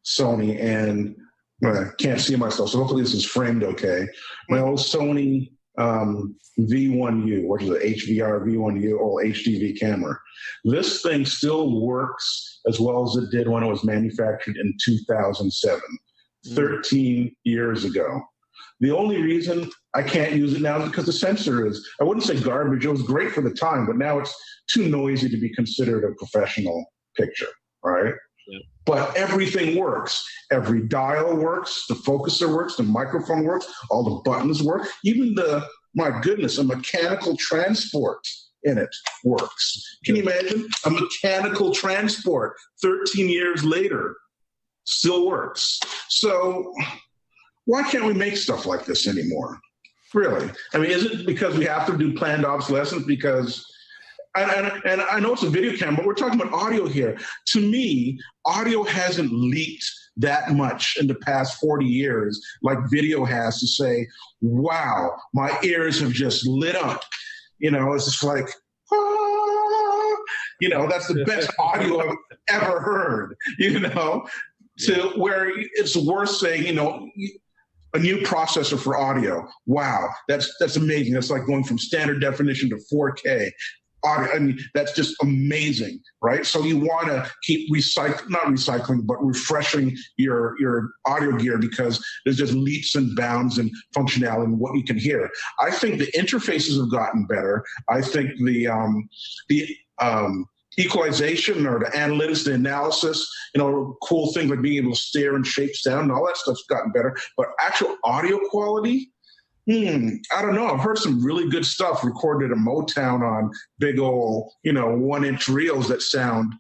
Sony and I can't see myself, so hopefully this is framed okay. My old Sony V1U, what is it, HVR V1U, old HDV camera. This thing still works as well as it did when it was manufactured in 2007, 13 years ago. The only reason I can't use it now is because the sensor is, I wouldn't say garbage, it was great for the time, but now it's too noisy to be considered a professional picture, right? Yeah. But everything works. Every dial works, the focuser works, the microphone works, all the buttons work, even my goodness, a mechanical transport in it works. Can you imagine? A mechanical transport 13 years later still works. So why can't we make stuff like this anymore? Really? Is it because we have to do planned obsolescence? Because, and I know it's a video camera, but we're talking about audio here. To me, audio hasn't leaked that much in the past 40 years like video has to say, wow, my ears have just lit up. It's just like, that's the best audio I've ever heard, to where it's worth saying, a new processor for audio. Wow, that's amazing. That's like going from standard definition to 4K. audio. I mean, that's just amazing, right? So you want to keep not recycling, but refreshing your audio gear, because there's just leaps and bounds and functionality in what you can hear. I think the interfaces have gotten better. I think the equalization or the analytics, the analysis, cool things like being able to stare and shape sound and all that stuff's gotten better. But actual audio quality, I don't know. I've heard some really good stuff recorded at Motown on big old, 1-inch reels that sound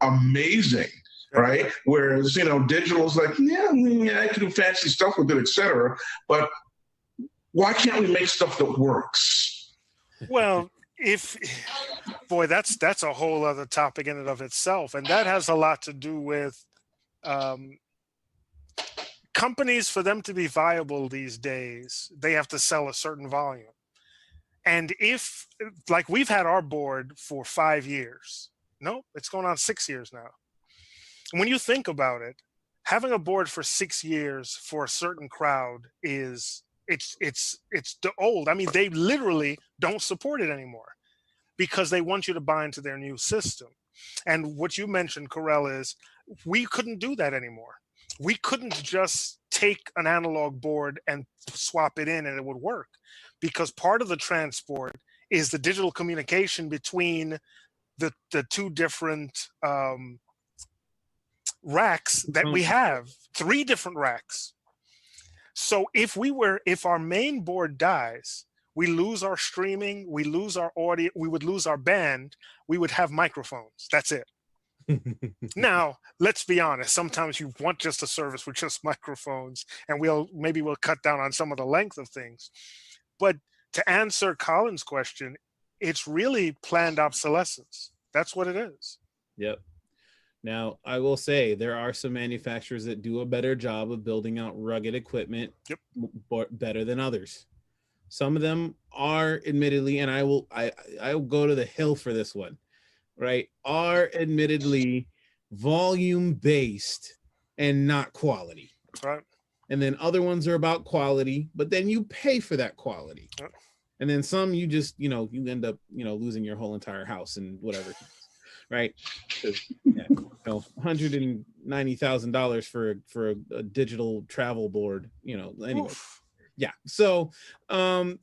amazing, right? Whereas, digital's like, I can do fancy stuff with it, etc. But why can't we make stuff that works? Well, that's a whole other topic in and of itself, and that has a lot to do with companies. For them to be viable these days, they have to sell a certain volume. And if, like, we've had our board for 5 years, no, it's going on 6 years now. When you think about it, having a board for 6 years for a certain crowd it's the old. I mean, they literally don't support it anymore because they want you to buy into their new system. And what you mentioned, Corel, is we couldn't do that anymore. We couldn't just take an analog board and swap it in and it would work, because part of the transport is the digital communication between the two different racks that we have, 3 different racks. So if our main board dies, we lose our streaming, we lose our audio, we would lose our band, we would have microphones. That's it. Now, let's be honest. Sometimes you want just a service with just microphones, and we'll cut down on some of the length of things. But to answer Colin's question, it's really planned obsolescence. That's what it is. Yep. Now, I will say there are some manufacturers that do a better job of building out rugged equipment better than others. Some of them are admittedly, and I will go to the hill for this one, right, are admittedly volume-based and not quality. That's right. And then other ones are about quality, but then you pay for that quality. Yep. And then some you just, you end up, losing your whole entire house and whatever. Right, $190,000 for a digital travel board. Anyway, Oof. Yeah. So, you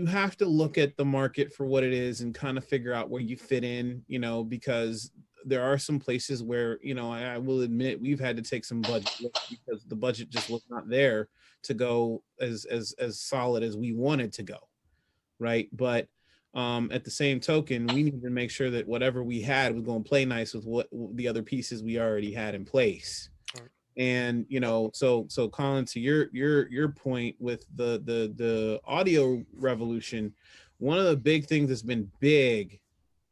have to look at the market for what it is and kind of figure out where you fit in. Because there are some places where I will admit we've had to take some budget because the budget just was not there to go as solid as we wanted to go. Right, but. At the same token, we need to make sure that whatever we had was going to play nice with what the other pieces we already had in place. Right. And so Colin, to your point with the audio revolution, one of the big things that's been big,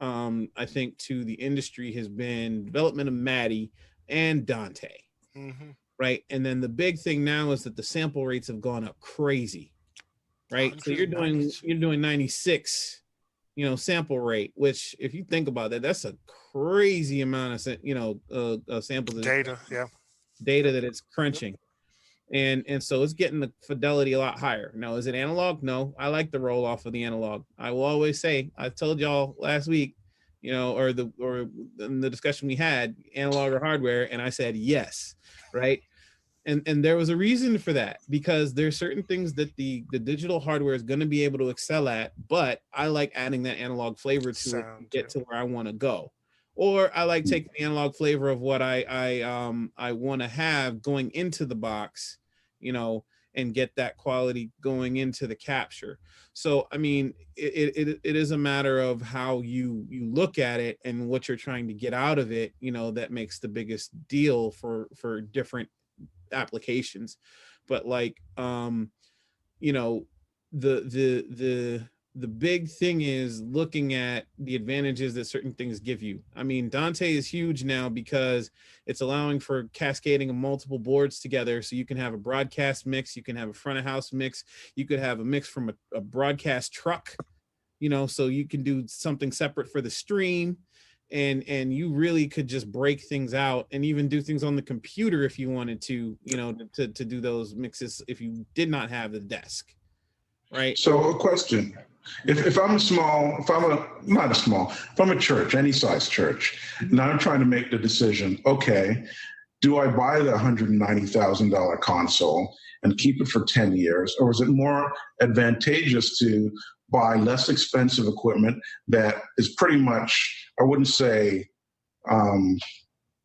I think, to the industry has been development of Maddie and Dante. Mm-hmm. Right, and then the big thing now is that the sample rates have gone up crazy. Right, so you're doing 96. Sample rate, which if you think about that, that's a crazy amount of samples. Data that it's crunching, and so it's getting the fidelity a lot higher. Now, is it analog? No, I like the roll off of the analog. I will always say, I told y'all last week, or in the discussion we had, analog or hardware, and I said yes, right. And there was a reason for that, because there's certain things that the digital hardware is going to be able to excel at, but I like adding that analog flavor to it to get to where I want to go. Or I like taking the analog flavor of what I want to have going into the box, and get that quality going into the capture. So, I mean, it is a matter of how you look at it and what you're trying to get out of it, that makes the biggest deal for different applications. But like the big thing is looking at the advantages that certain things give you. I mean, Dante is huge now because it's allowing for cascading of multiple boards together, so you can have a broadcast mix, you can have a front of house mix, you could have a mix from a broadcast truck, so you can do something separate for the stream. And you really could just break things out and even do things on the computer if you wanted to, to do those mixes if you did not have the desk, right? So a question. If I'm a church, any size church, and I'm trying to make the decision, okay, do I buy the $190,000 console and keep it for 10 years? Or is it more advantageous to buy less expensive equipment that is pretty much, I wouldn't say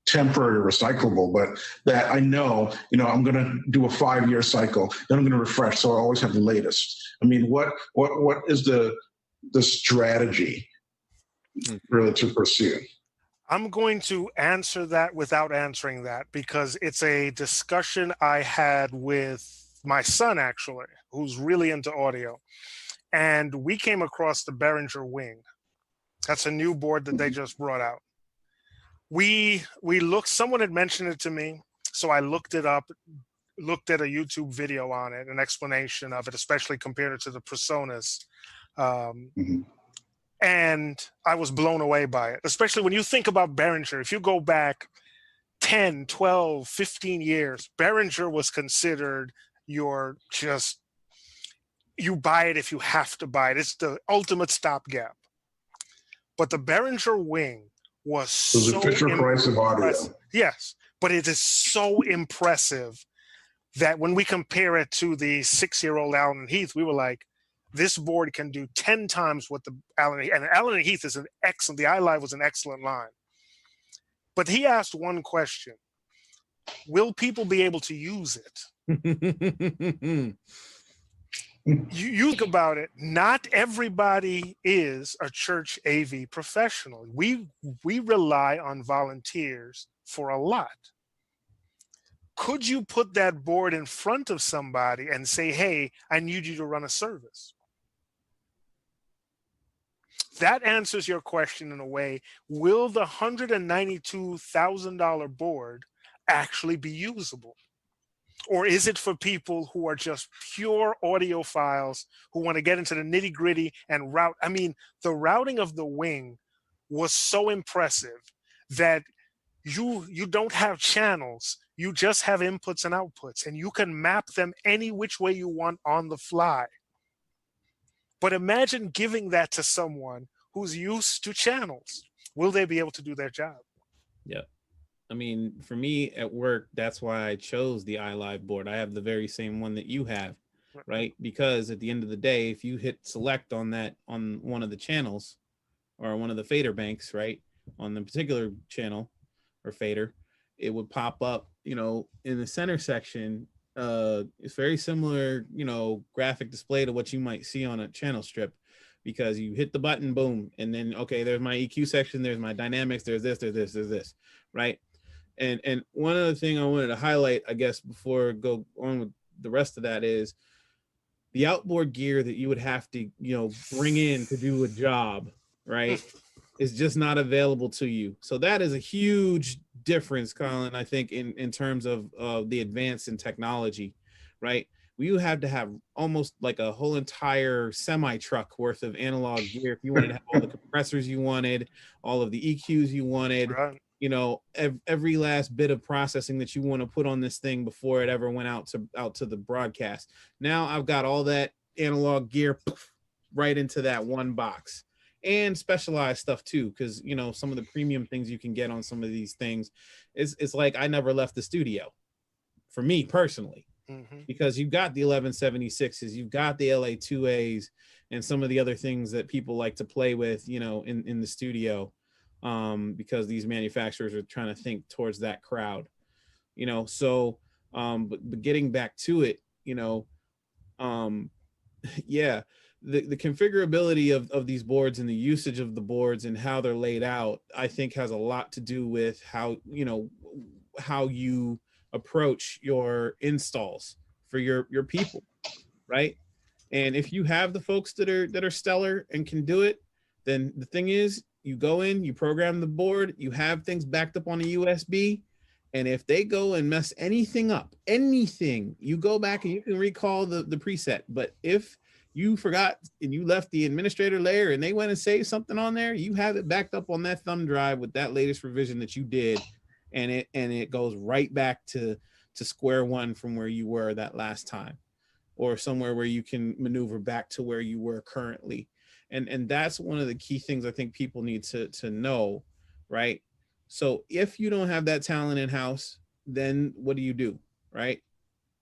temporary or recyclable, but that I know, I'm going to do a 5-year cycle, then I'm going to refresh. So I always have the latest. I mean, what is the strategy really to pursue? I'm going to answer that without answering that, because it's a discussion I had with my son, actually, who's really into audio. And we came across the Behringer Wing. That's a new board that they just brought out. We looked, someone had mentioned it to me, so I looked it up, looked at a YouTube video on it, an explanation of it, especially compared it to the Personas. And I was blown away by it, especially when you think about Behringer. If you go back 10, 12, 15 years, Behringer was considered you buy it if you have to buy it. It's the ultimate stopgap. But the Behringer Wing was so Fisher-Price of audio. Yes, but it is so impressive that when we compare it to the 6-year-old Allen Heath, we were like, this board can do 10 times what the Allen Heath is the iLive was an excellent line. But he asked one question: will people be able to use it? You think about it, not everybody is a church AV professional. We rely on volunteers for a lot. Could you put that board in front of somebody and say, hey, I need you to run a service? That answers your question in a way. Will the $192,000 board actually be usable? Or is it for people who are just pure audiophiles who want to get into the nitty gritty and route? I mean, the routing of the Wing was so impressive that you don't have channels. You just have inputs and outputs, and you can map them any which way you want on the fly. But imagine giving that to someone who's used to channels. Will they be able to do their job? Yeah. I mean, for me at work, that's why I chose the iLive board. I have the very same one that you have, right? Because at the end of the day, if you hit select on one of the channels or one of the fader banks, right, on the particular channel or fader, it would pop up, in the center section. It's very similar, graphic display to what you might see on a channel strip, because you hit the button, boom, and then, okay, there's my EQ section, there's my dynamics, there's this, right? And one other thing I wanted to highlight, I guess, before I go on with the rest of that, is the outboard gear that you would have to, bring in to do a job, right, is just not available to you. So that is a huge difference, Colin, I think, in terms of the advance in technology, right? You have to have almost like a whole entire semi-truck worth of analog gear if you wanted to have all the compressors you wanted, all of the EQs you wanted, Right. Every last bit of processing that you want to put on this thing before it ever went out to the broadcast. Now I've got all that analog gear right into that one box, and specialized stuff too, because some of the premium things you can get on some of these things it's like I never left the studio, for me personally, because you've got the 1176s, you've got the LA2As, and some of the other things that people like to play with, in the studio. Because these manufacturers are trying to think towards that crowd, so but getting back to it, yeah, the configurability of these boards and the usage of the boards and how they're laid out, I think has a lot to do with how you approach your installs for your people, right? And if you have the folks that are stellar and can do it, then the thing is, you go in, you program the board, you have things backed up on a USB, and if they go and mess anything up, you go back and you can recall the preset. But if you forgot and you left the administrator layer and they went and saved something on there, you have it backed up on that thumb drive with that latest revision that you did, and it goes right back to square one from where you were that last time. or somewhere where you can maneuver back to where you were currently. And that's one of the key things I think people need to know, right? So if you don't have that talent in house, then what do? Right?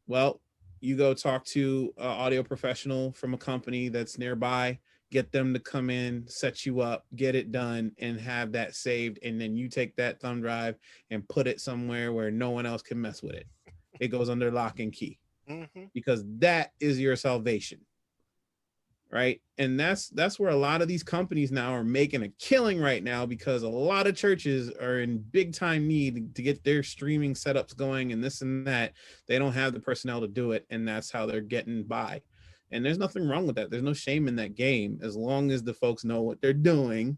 Well, you go talk to an audio professional from a company that's nearby, get them to come in, set you up, get it done, and have that saved. And then you take that thumb drive and put it somewhere where no one else can mess with it. It goes under lock and key, because that is your salvation. Right. And that's where a lot of these companies now are making a killing right now, because a lot of churches are in big time need to get their streaming setups going and this and that. They don't have the personnel to do it, and that's how they're getting by. And there's nothing wrong with that. There's no shame in that game, as long as the folks know what they're doing,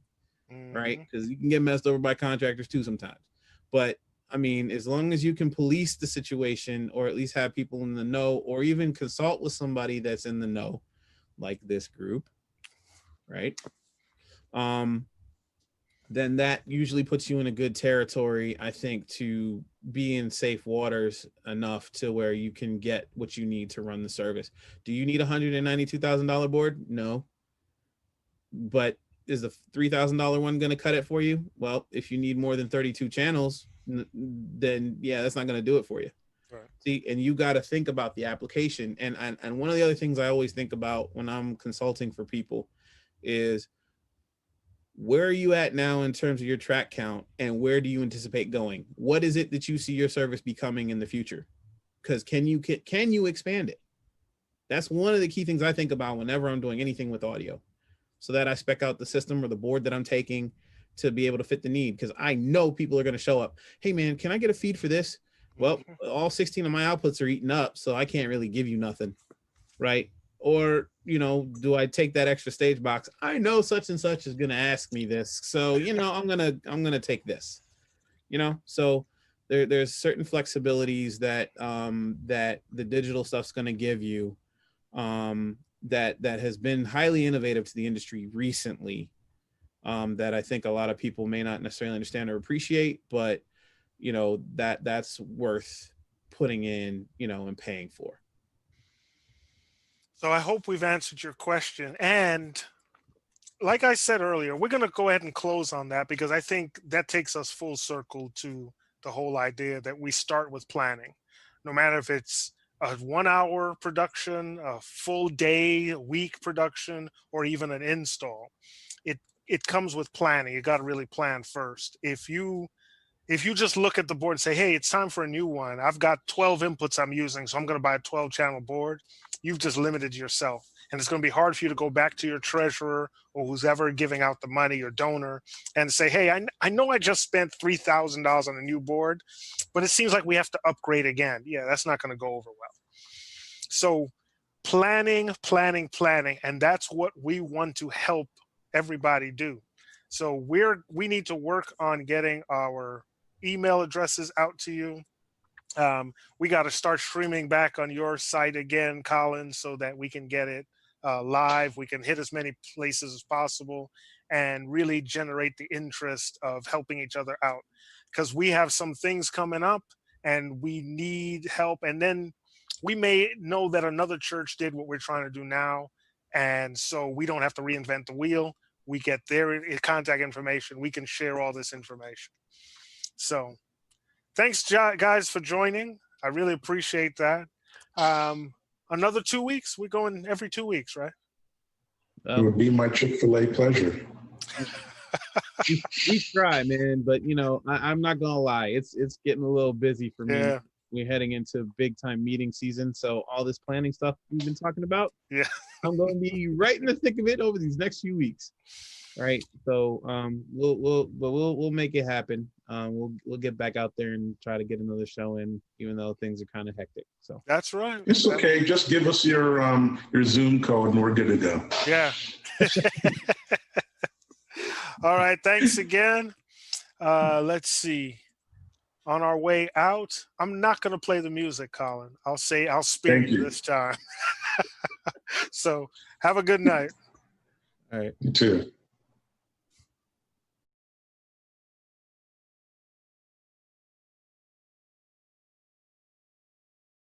right? Because you can get messed over by contractors too sometimes. But I mean, as long as you can police the situation, or at least have people in the know, or even consult with somebody that's in the know, like this group, right? Then that usually puts you in a good territory, I think, to be in safe waters enough to where you can get what you need to run the service. Do you need a $192,000 board? No. But is the $3,000 one going to cut it for you? Well, if you need more than 32 channels, then yeah, that's not going to do it for you. Right. See, and you got to think about the application. And one of the other things I always think about when I'm consulting for people is, where are you at now in terms of your track count, and where do you anticipate going? What is it that you see your service becoming in the future? Because can you expand it? That's one of the key things I think about whenever I'm doing anything with audio, so that I spec out the system or the board that I'm taking to be able to fit the need. Because I know people are going to show up. Hey man, can I get a feed for this? Well, all 16 of my outputs are eaten up, so I can't really give you nothing, right? Or, do I take that extra stage box? I know such and such is going to ask me this, so I'm gonna take this. So there's certain flexibilities that that the digital stuff's going to give you, that has been highly innovative to the industry recently, that I think a lot of people may not necessarily understand or appreciate, but that's worth putting in, and paying for. So I hope we've answered your question. And like I said earlier, we're going to go ahead and close on that, because I think that takes us full circle to the whole idea that we start with planning. No matter if it's a 1 hour production, a full day, a week production, or even an install, it comes with planning. You got to really plan first. If you just look at the board and say, hey, it's time for a new one, I've got 12 inputs I'm using, so I'm going to buy a 12 channel board, you've just limited yourself. And it's going to be hard for you to go back to your treasurer or who's ever giving out the money, your donor, and say, hey, I know I just spent $3,000 on a new board, but it seems like we have to upgrade again. Yeah, that's not going to go over well. So planning, and that's what we want to help everybody do. So we need to work on getting our email addresses out to you. We got to start streaming back on your site again, Colin, so that we can get it live. We can hit as many places as possible and really generate the interest of helping each other out, because we have some things coming up and we need help. And then we may know that another church did what we're trying to do now, and so we don't have to reinvent the wheel. We get their contact information. We can share all this information. So thanks, guys, for joining. I really appreciate that. Another 2 weeks? We're going every 2 weeks, right? It would be my Chick-fil-A pleasure. We try, man, but I'm not gonna lie, it's getting a little busy for me. Yeah. We're heading into big time meeting season, so all this planning stuff we've been talking about, yeah, I'm going to be right in the thick of it over these next few weeks. Right. So we'll make it happen. We'll get back out there and try to get another show in, even though things are kind of hectic. So that's right. It's okay. Just give us your Zoom code and we're good to go. Yeah. All right. Thanks again. Let's see. On our way out, I'm not going to play the music, Colin. I'll spare you this time. So have a good night. All right. You too.